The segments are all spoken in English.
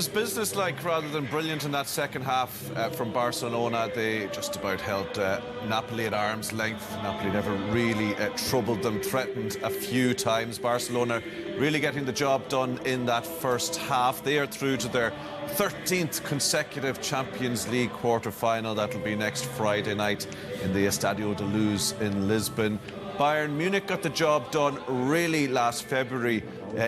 was business-like rather than brilliant in that second half from Barcelona. They just about held Napoli at arm's length. Napoli never really troubled them, threatened a few times. Barcelona really getting the job done in that first half. They are through to their 13th consecutive Champions League quarter-final. That will be next Friday night in the Estadio de Luz in Lisbon. Bayern Munich got the job done really last February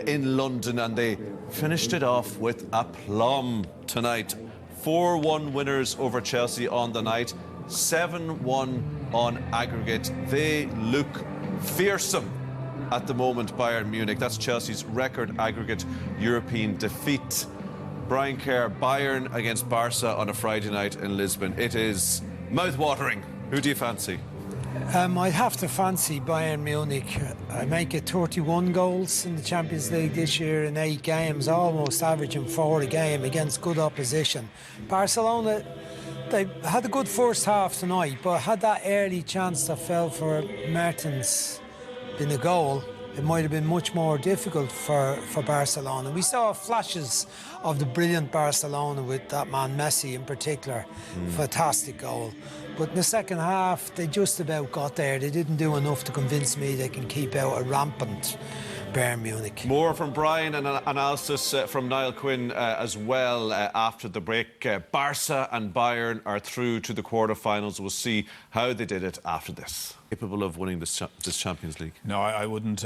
in London, and they finished it off with aplomb tonight. 4-1 winners over Chelsea on the night, 7-1 on aggregate. They look fearsome at the moment, Bayern Munich. That's Chelsea's record aggregate European defeat. Brian Kerr, Bayern against Barca on a Friday night in Lisbon. It is mouth-watering. Who do you fancy? I'd have to fancy Bayern Munich. I make it 31 goals in the Champions League this year in 8 games, almost averaging 4 a game against good opposition. Barcelona, they had a good first half tonight, but had that early chance that fell for Mertens in the goal, it might have been much more difficult for Barcelona. We saw flashes of the brilliant Barcelona with that man Messi in particular. Fantastic goal. But in the second half, they just about got there. They didn't do enough to convince me they can keep out a rampant Bayern Munich. More from Brian and an analysis from Niall Quinn as well after the break. Barca and Bayern are through to the quarter-finals. We'll see how they did it after this. Capable of winning this Champions League? No, I wouldn't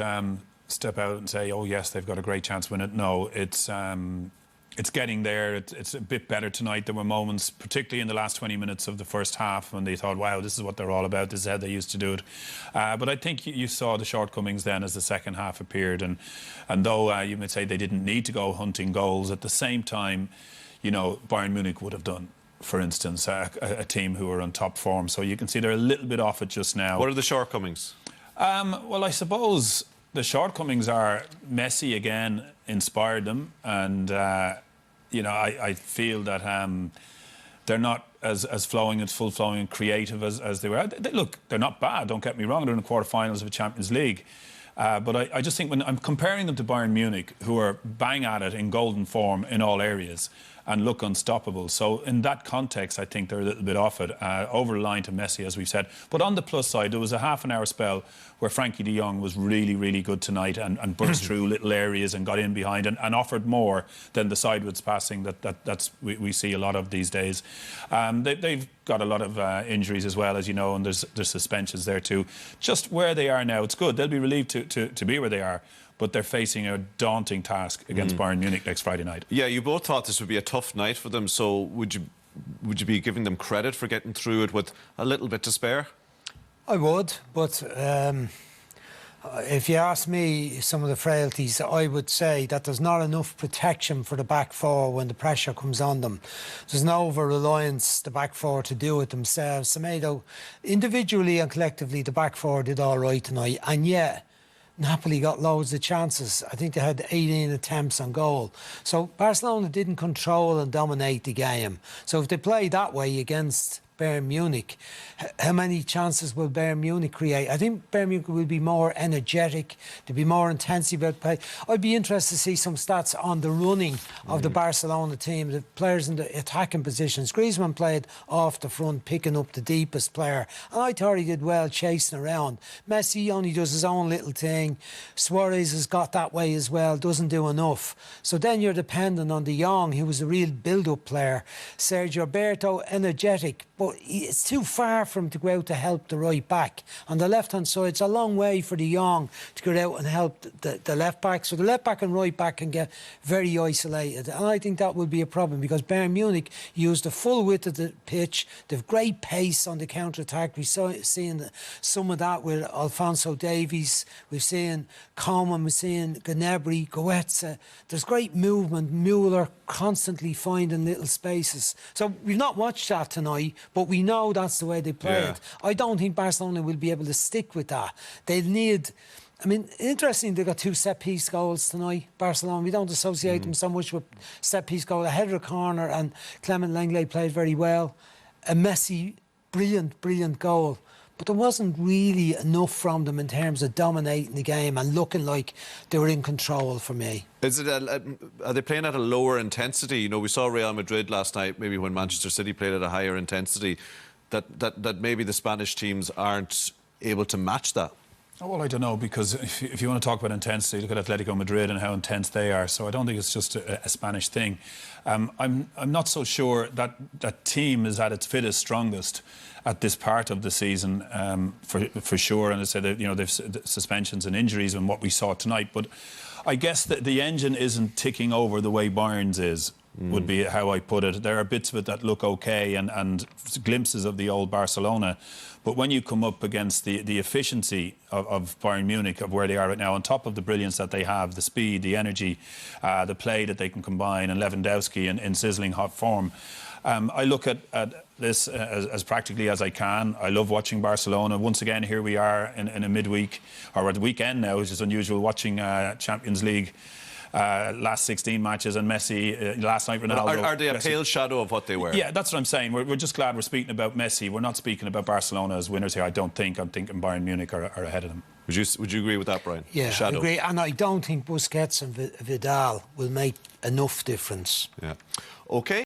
step out and say, oh, yes, they've got a great chance to win it. No, it's getting there. It's a bit better tonight. There were moments, particularly in the last 20 minutes of the first half, when they thought, wow, this is what they're all about. This is how they used to do it. But I think you saw the shortcomings then as the second half appeared. And though you might say they didn't need to go hunting goals, at the same time, you know, Bayern Munich would have done, for instance, a team who are on top form. So you can see they're a little bit off it just now. What are the shortcomings? Well, I suppose the shortcomings are Messi again inspired them, and you know, I feel that they're not as flowing, as full-flowing and creative as they were. Look, they're not bad, don't get me wrong. They're in the quarterfinals of a Champions League. But I just think when I'm comparing them to Bayern Munich, who are bang at it in golden form in all areas and look unstoppable. So in that context, I think they're a little bit off it, over the line to Messi, as we've said. But on the plus side, there was a half-an-hour spell where Frankie de Jong was really, really good tonight and burst through little areas and got in behind and offered more than the sideways passing that we see a lot of these days. They've got a lot of injuries as well, as you know, and there's suspensions there too. Just where they are now, it's good. They'll be relieved to be where they are, but they're facing a daunting task against Bayern Munich next Friday night. Yeah, you both thought this would be a tough night for them, so would you be giving them credit for getting through it with a little bit to spare? I would, but if you ask me some of the frailties, I would say that there's not enough protection for the back four when the pressure comes on them. There's no over-reliance, the back four, to do it themselves. Semedo, individually and collectively, the back four did all right tonight, and yet Napoli got loads of chances. I think they had 18 attempts on goal. So Barcelona didn't control and dominate the game. So if they play that way against Bayern Munich, how many chances will Bayern Munich create? I think Bayern Munich will be more energetic, to be more intensive about play. I'd be interested to see some stats on the running of the Barcelona team, the players in the attacking positions. Griezmann played off the front, picking up the deepest player, and I thought he did well chasing around. Messi only does his own little thing. Suarez has got that way as well, doesn't do enough. So then you're dependent on de Jong, who was a real build-up player. Sergio Roberto, energetic, but it's too far for him to go out to help the right back. On the left-hand side, it's a long way for de Jong to go out and help the left back. So the left back and right back can get very isolated. And I think that would be a problem because Bayern Munich used the full width of the pitch. They've great pace on the counter-attack. We've seen some of that with Alphonso Davies. We've seen Coman, we've seen Gnabry, Goetze. There's great movement. Müller constantly finding little spaces. So we've not watched that tonight, but we know that's the way they play it. I don't think Barcelona will be able to stick with that. They'll need... I mean, interesting, they got 2 set-piece goals tonight, Barcelona. We don't associate them so much with set-piece goal. A header corner, and Clement Lenglet played very well. A Messi, brilliant goal. but there wasn't really enough from them in terms of dominating the game and looking like they were in control for me. Is it are they playing at a lower intensity? You know, we saw Real Madrid last night, maybe when Manchester City played at a higher intensity, that maybe the Spanish teams aren't able to match that. Oh, well, I don't know, because if you want to talk about intensity, look at Atletico Madrid and how intense they are. So I don't think it's just a Spanish thing. I'm not so sure that that team is at its fittest, strongest at this part of the season, for sure. And I said, you know, they've suspensions and injuries and what we saw tonight. But I guess that the engine isn't ticking over the way Bayern's is. Would be how I put it. There are bits of it that look okay and glimpses of the old Barcelona. But when you come up against the efficiency of Bayern Munich, of where they are right now, on top of the brilliance that they have, the speed, the energy, the play that they can combine, and Lewandowski in sizzling hot form, I look at this as practically as I can. I love watching Barcelona. Once again, here we are in a midweek, or at the weekend now, which is unusual, watching Champions League. Last 16 matches, and Messi last night, Ronaldo. Are they a pale shadow of what they were? Yeah, that's what I'm saying. We're just glad we're speaking about Messi. We're not speaking about Barcelona as winners here. I don't think. I'm thinking Bayern Munich are ahead of them. Would you agree with that, Brian? Yeah, I agree. And I don't think Busquets and Vidal will make enough difference. Yeah. Okay.